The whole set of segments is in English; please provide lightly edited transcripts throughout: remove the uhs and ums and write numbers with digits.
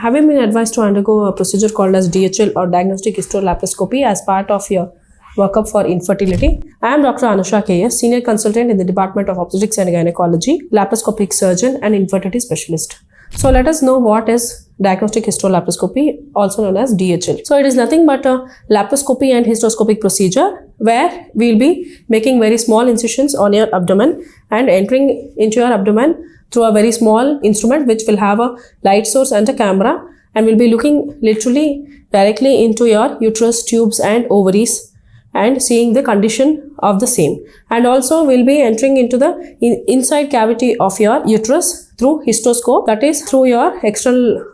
Have you been advised to undergo a procedure called as DHL or diagnostic hysterolaparoscopy as part of your workup for infertility? I am Dr. Anusha KS, Senior Consultant in the Department of Obstetrics and Gynecology, laparoscopic surgeon and infertility specialist. So let us know what is diagnostic hysterolaparoscopy, also known as DHL. So it is nothing but a laparoscopy and hysteroscopic procedure where we will be making very small incisions on your abdomen and entering into your abdomen through a very small instrument which will have a light source and a camera, and will be looking literally directly into your uterus, tubes and ovaries and seeing the condition of the same. And also we'll be entering into the inside cavity of your uterus through histoscope, that is through your external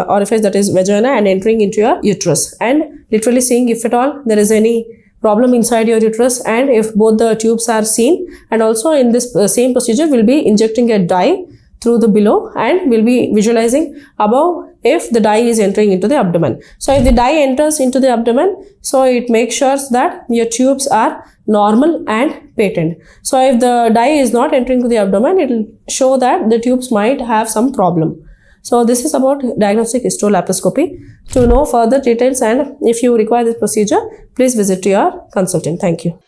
orifice, that is vagina, and entering into your uterus and literally seeing if at all there is any problem inside your uterus and if both the tubes are seen. And also in this same procedure we'll be injecting a dye through the below and we'll be visualizing above if the dye is entering into the abdomen. So if the dye enters into the abdomen, so it makes sure that your tubes are normal and patent. So if the dye is not entering to the abdomen, it will show that the tubes might have some problem. So this is about diagnostic hysterolaparoscopy. To know further details and if you require this procedure, please visit your consultant. Thank you.